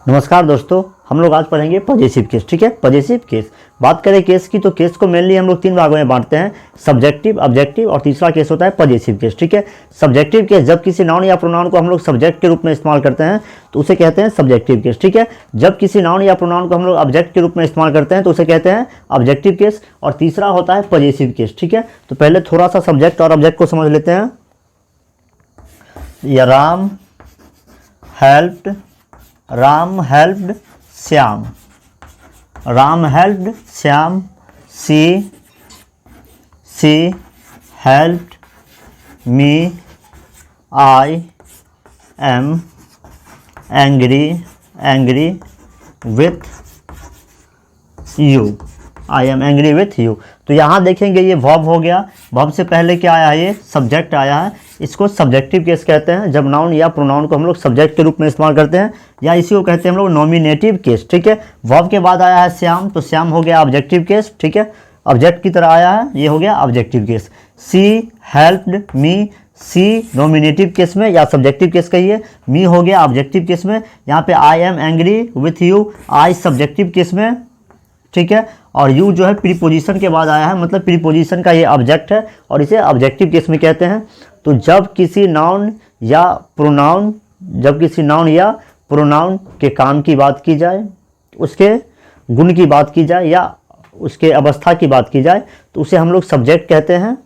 नमस्कार दोस्तों, हम लोग आज पढ़ेंगे पॉजिटिव केस। ठीक है, पॉजिटिव केस। बात करें केस की तो केस को मेनली हम लोग तीन भागों में बांटते हैं, सब्जेक्टिव, ऑब्जेक्टिव और तीसरा केस होता है पॉजिटिव केस। ठीक है, सब्जेक्टिव केस जब किसी नाउन या प्रोनाउन को हम लोग सब्जेक्ट के रूप में इस्तेमाल करते हैं तो उसे कहते हैं सब्जेक्टिव केस। ठीक है, जब किसी नाउन या प्रोनाउन को हम लोग ऑब्जेक्ट के रूप में इस्तेमाल करते हैं तो उसे कहते हैं ऑब्जेक्टिव केस। और तीसरा होता है पॉजिटिव केस। ठीक है, तो पहले थोड़ा सा सब्जेक्ट और ऑब्जेक्ट को समझ लेते हैं। Ram helped Shyam, Ram helped Shyam. She helped me. I am angry with you, I am angry with you. तो यहाँ देखेंगे ये वर्ब हो गया। वर्ब से पहले क्या आया है? ये सब्जेक्ट आया है। इसको सब्जेक्टिव केस कहते हैं जब नाउन या प्रोनाउन को हम लोग सब्जेक्ट के रूप में इस्तेमाल करते हैं, या इसी को कहते हैं हम लोग नॉमिनेटिव केस। ठीक है, वर्ब के बाद आया है श्याम, तो श्याम हो गया ऑब्जेक्टिव केस। ठीक है, ऑब्जेक्ट की तरह आया है, ये हो गया ऑब्जेक्टिव केस। सी हेल्प्ड मी, सी नॉमिनेटिव केस में या सब्जेक्टिव केस कहिए, मी हो गया ऑब्जेक्टिव केस में। यहाँ पे आई am angry with you, I subjective case में। ठीक है, और यू जो है प्रीपोजिशन के बाद आया है, मतलब प्रीपोजिशन का ये ऑब्जेक्ट है और इसे ऑब्जेक्टिव केस में कहते हैं। तो जब किसी नाउन या प्रोनाउन के काम की बात की जाए, उसके गुण की बात की जाए या उसके अवस्था की बात की जाए तो उसे हम लोग सब्जेक्ट कहते हैं।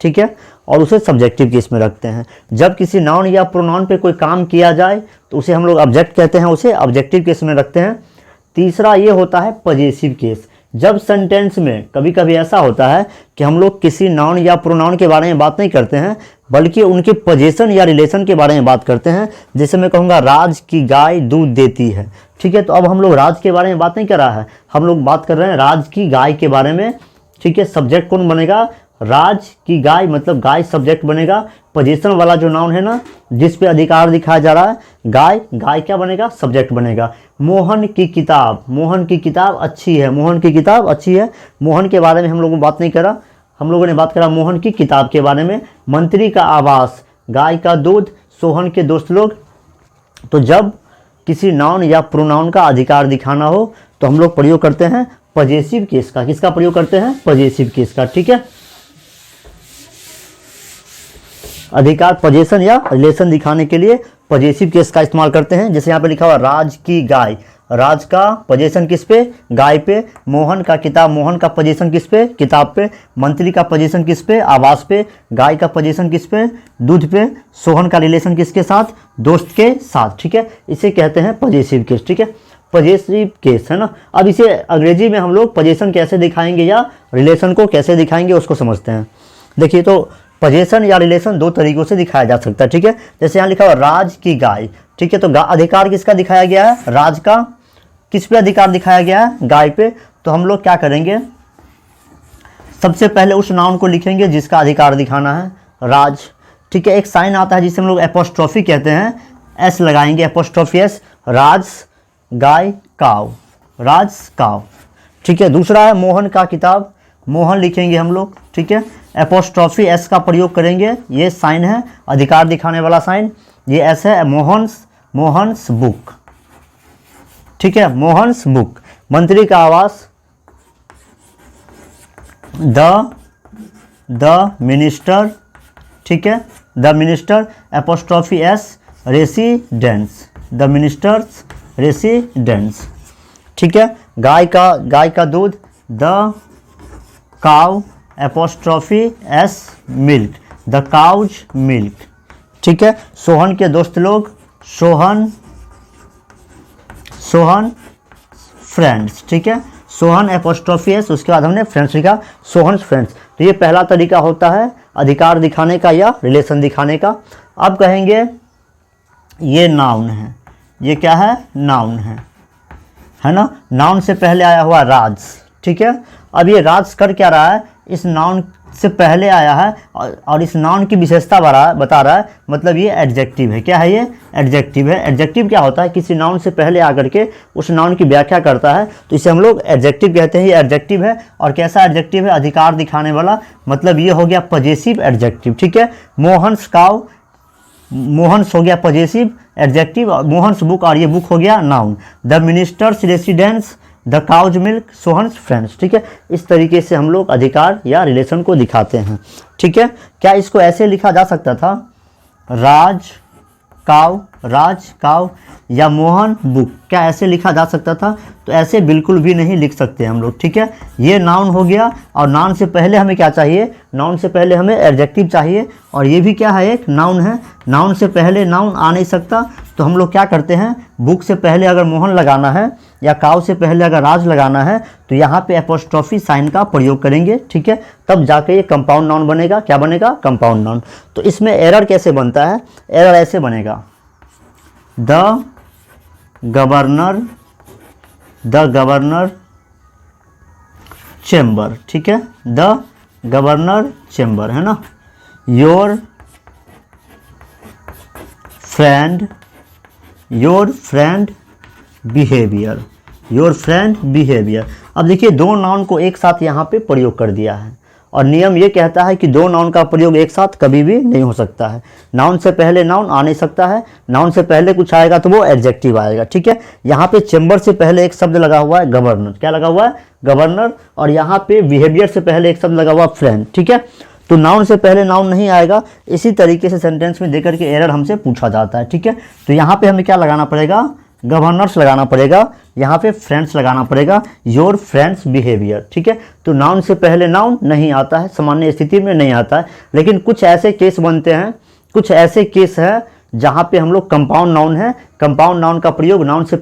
ठीक है, और उसे सब्जेक्टिव केस में रखते हैं। जब किसी नाउन या प्रोनाउन पे कोई काम किया जाए तो उसे हम लोग ऑब्जेक्ट कहते हैं, उसे ऑब्जेक्टिव केस में रखते हैं। तीसरा ये होता है पॉजिटिव केस। जब सेंटेंस में कभी कभी ऐसा होता है कि हम लोग किसी नाउन या प्रोनाउन के बारे में बात नहीं करते हैं बल्कि उनके पोजीशन या रिलेशन के बारे में बात करते हैं। जैसे मैं कहूँगा राज की गाय दूध देती है। ठीक है, तो अब हम लोग राज के बारे में बात नहीं कर रहा है, हम लोग बात कर रहे हैं राज की गाय के बारे में। ठीक है, सब्जेक्ट कौन बनेगा? राज की गाय, मतलब गाय सब्जेक्ट बनेगा। पोजीशन वाला जो नाउन है ना, जिस पे अधिकार दिखाया जा रहा है, गाय, गाय क्या बनेगा? सब्जेक्ट बनेगा। मोहन की किताब अच्छी है, मोहन की किताब अच्छी है। मोहन के बारे में हम लोगों ने बात नहीं करा, हम लोगों ने बात करा मोहन की किताब के बारे में। मंत्री का आवास, गाय का दूध, सोहन के दोस्त लोग। तो जब किसी नाउन या प्रोनाउन का अधिकार दिखाना हो तो हम लोग प्रयोग करते हैं पॉजिटिव केस का। किसका प्रयोग करते हैं? पॉजिटिव केस का। ठीक है, अधिकार, पोजीशन या रिलेशन दिखाने के लिए पॉजिटिव केस का इस्तेमाल करते हैं। जैसे यहाँ पे लिखा हुआ राज की गाय, राज का पोजीशन किस पे? गाय पे। मोहन का किताब, मोहन का पोजीशन किस पे? किताब पे। मंत्री का पोजीशन किस पे? आवास पे। गाय का पोजीशन किस पे? दूध पे। सोहन का रिलेशन किसके साथ? दोस्त के साथ। ठीक है, इसे कहते हैं पॉजिटिव केस। ठीक है, पॉजिटिव केस है ना। अब इसे अंग्रेजी में हम लोग पोजीशन कैसे दिखाएंगे या रिलेशन को कैसे दिखाएंगे उसको समझते हैं। देखिए, तो पोजीशन या रिलेशन दो तरीकों से दिखाया जा सकता है। ठीक है, जैसे यहाँ लिखा हुआ राज की गाय। ठीक है, तो अधिकार किसका दिखाया गया है? राज का। किस पे अधिकार दिखाया गया है? गाय पे। तो हम लोग क्या करेंगे, सबसे पहले उस नाउन को लिखेंगे जिसका अधिकार दिखाना है, राज। ठीक है, एक साइन आता है जिसे हम लोग एपोस्ट्रोफी कहते हैं, एस लगाएंगे, एपोस्ट्रोफी एस। राज गाय काव, राज काव। ठीक है, दूसरा है मोहन का किताब, मोहन लिखेंगे हम लोग। ठीक है, एपोस्ट्रोफी एस का प्रयोग करेंगे, ये साइन है अधिकार दिखाने वाला साइन, ये एस है। मोहन्स बुक। ठीक है, मोहन्स बुक। मंत्री का आवास, द मिनिस्टर। ठीक है, the minister, apostrophe s, residence, the minister's residence. ठीक है, गाय का दूध, the cow, apostrophe s, milk, the cow's milk. ठीक है, सोहन के दोस्त लोग, सोहन फ्रेंड्स। ठीक है, सोहन एपोस्ट्रोफी एस, उसके बाद हमने फ्रेंड्स लिखा, सोहन फ्रेंड्स। तो ये पहला तरीका होता है अधिकार दिखाने का या रिलेशन दिखाने का। अब कहेंगे ये नाउन है, ये क्या है? नाउन है ना। नाउन से पहले आया हुआ राज। ठीक है, अब ये राज कर क्या रहा है? इस नाउन से पहले आया है और इस नाउन की विशेषता बता रहा है, मतलब ये एडजेक्टिव है। क्या है ये? एडजेक्टिव है। एडजेक्टिव क्या होता है? किसी नाउन से पहले आकर के उस नाउन की व्याख्या करता है, तो इसे हम लोग एडजेक्टिव कहते हैं। ये एडजेक्टिव है, और कैसा एडजेक्टिव है? अधिकार दिखाने वाला, मतलब ये हो गया पॉजिटिव एडजेक्टिव। ठीक है, मोहन्स काव मोहन्स हो गया पॉजेसिव एडजेक्टिव, मोहन्स बुक और ये बुक हो गया noun. The minister's residence, the cow's milk, Sohan's friends. ठीक है, इस तरीके से हम लोग अधिकार या रिलेशन को दिखाते हैं। ठीक है, क्या इसको ऐसे लिखा जा सकता था, राज काव या मोहन बुक, क्या ऐसे लिखा जा सकता था? तो ऐसे बिल्कुल भी नहीं लिख सकते हम लोग। ठीक है, ये नाउन हो गया और नाउन से पहले हमें क्या चाहिए, नाउन से पहले हमें एडजेक्टिव चाहिए, और ये भी क्या है, एक नाउन है। नाउन से पहले नाउन आ नहीं सकता, तो हम लोग क्या करते हैं, बुक से पहले अगर मोहन लगाना है या काव से पहले अगर राज लगाना है तो यहाँ पे एपोस्ट्रोफी साइन का प्रयोग करेंगे। ठीक है, तब जाके ये कंपाउंड नाउन बनेगा। क्या बनेगा, कंपाउंड नाउन। तो इसमें एरर कैसे बनता है, एरर ऐसे बनेगा, द गवर्नर चेम्बर। ठीक है, द गवर्नर चेम्बर है ना, योर फ्रेंड बिहेवियर। अब देखिए दो नाउन को एक साथ यहाँ पे प्रयोग कर दिया है, और नियम ये कहता है कि दो नाउन का प्रयोग एक साथ कभी भी नहीं हो सकता है। नाउन से पहले नाउन आ नहीं सकता है, नाउन से पहले कुछ आएगा तो वो एडजेक्टिव आएगा। ठीक है, यहाँ पे चेम्बर से पहले एक शब्द लगा हुआ है गवर्नर, क्या लगा हुआ है, गवर्नर, और यहाँ पे बिहेवियर से पहले एक शब्द लगा हुआ फ्रेंड। ठीक है, तो नाउन से पहले नाउन नहीं आएगा। इसी तरीके से सेंटेंस में देकर के एरर हमसे पूछा जाता है। ठीक है, तो यहाँ पे हमें क्या लगाना पड़ेगा, गवर्नर्स लगाना पड़ेगा, यहाँ पे फ्रेंड्स लगाना पड़ेगा, योर फ्रेंड्स बिहेवियर। ठीक है, तो नाउन से पहले नाउन नहीं आता है, सामान्य स्थिति में नहीं आता है, लेकिन कुछ ऐसे केस बनते हैं, कुछ ऐसे केस है जहाँ पे हम लोग कंपाउंड नाउन है, कंपाउंड नाउन का प्रयोग नाउन से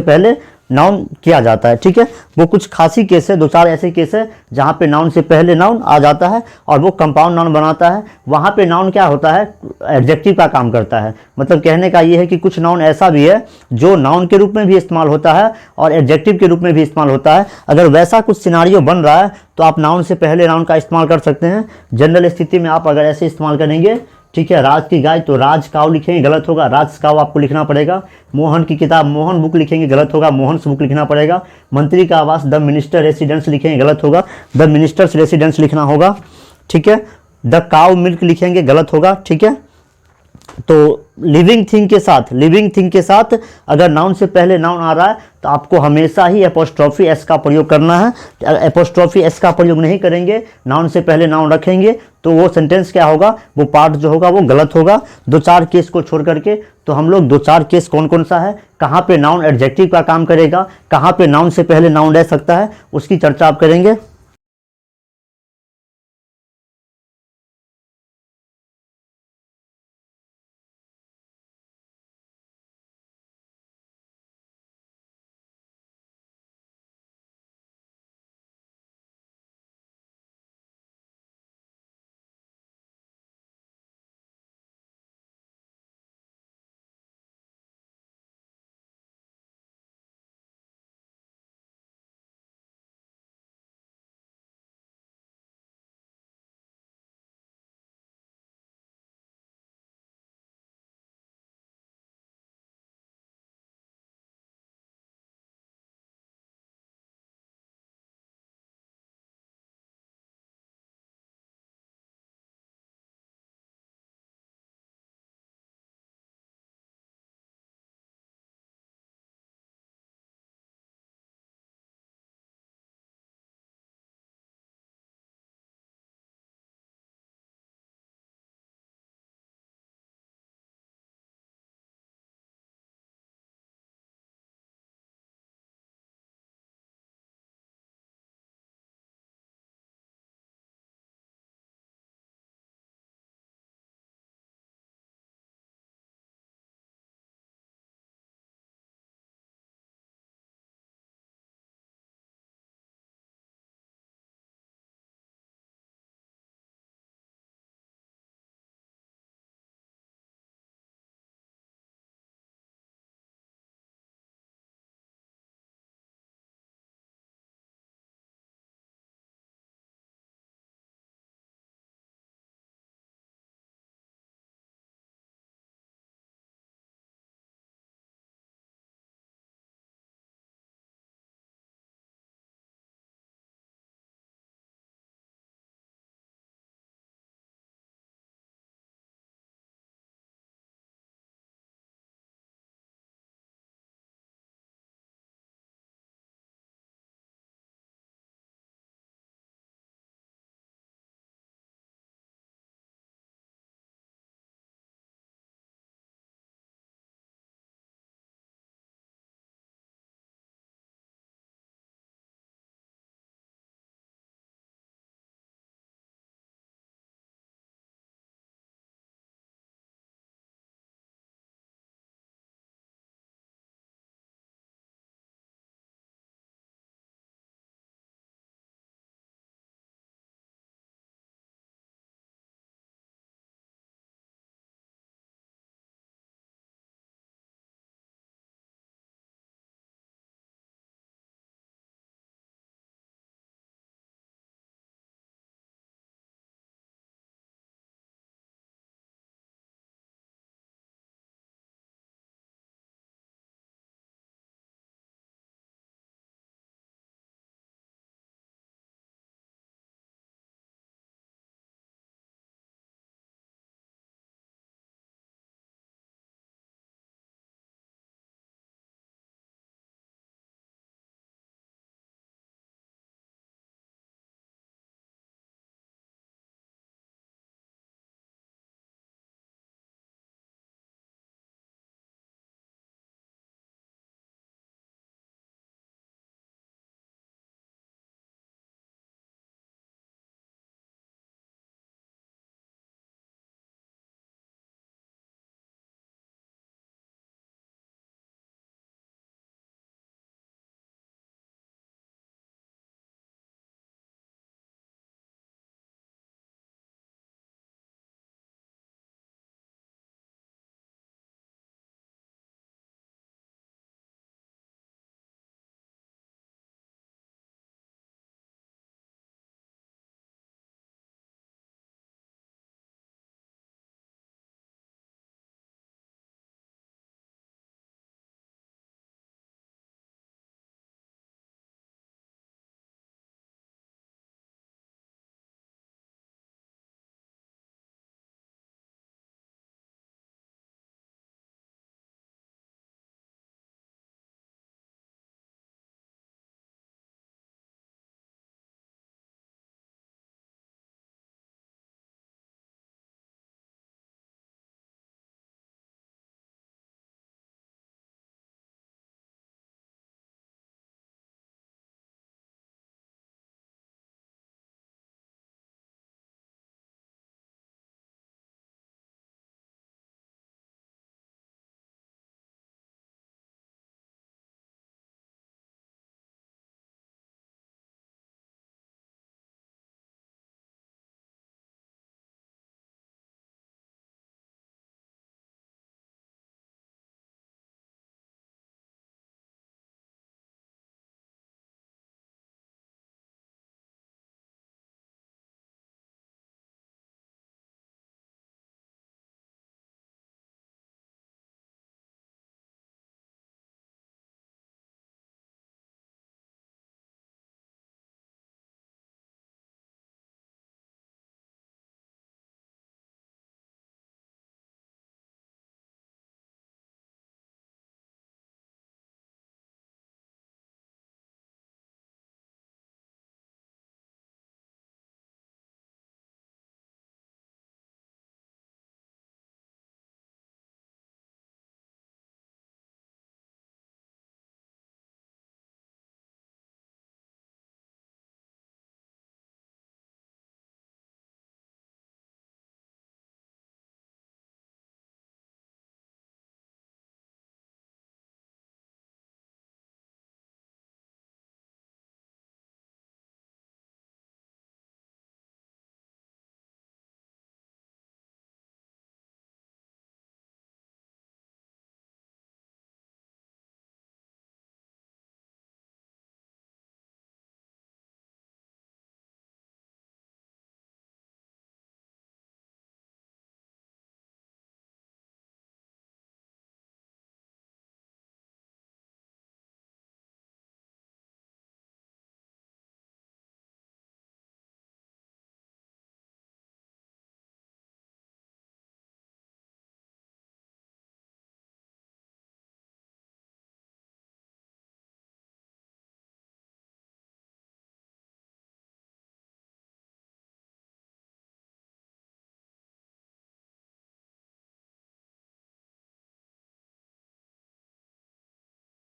पहले नाउन किया जाता है। ठीक है, वो कुछ खासी केस है, दो चार ऐसे केस है जहाँ पे नाउन से पहले नाउन आ जाता है और वो कंपाउंड नाउन बनाता है। वहाँ पे नाउन क्या होता है, एडजेक्टिव का काम करता है। मतलब कहने का ये है कि कुछ नाउन ऐसा भी है जो नाउन के रूप में भी इस्तेमाल होता है और एडजेक्टिव के रूप में भी इस्तेमाल होता है। अगर वैसा कुछ सिनारियो बन रहा है तो आप नाउन से पहले नाउन का इस्तेमाल कर सकते हैं। जनरल स्थिति में आप अगर ऐसे इस्तेमाल करेंगे, ठीक है, राज की गाय तो राज काव लिखेंगे, गलत होगा, राज काव आपको लिखना पड़ेगा। मोहन की किताब मोहन बुक लिखेंगे, गलत होगा, मोहन्स बुक लिखना पड़ेगा। मंत्री का आवास द मिनिस्टर रेसिडेंस लिखेंगे, गलत होगा, द मिनिस्टर्स रेसिडेंस लिखना होगा। ठीक है, द काव मिल्क लिखेंगे, गलत होगा। ठीक है, तो लिविंग थिंग के साथ अगर नाउन से पहले नाउन आ रहा है तो आपको हमेशा ही एपोस्ट्रोफी एस का प्रयोग करना है। एपोस्ट्रोफी एस का प्रयोग नहीं करेंगे, नाउन से पहले नाउन रखेंगे तो वो सेंटेंस क्या होगा, वो पार्ट जो होगा वो गलत होगा। दो चार केस को छोड़ करके तो हम लोग दो चार केस कौन कौन सा है, कहाँ पे नाउन एडजेक्टिव का काम करेगा, कहाँ पे नाउन से पहले नाउन रह सकता है, उसकी चर्चा आप करेंगे।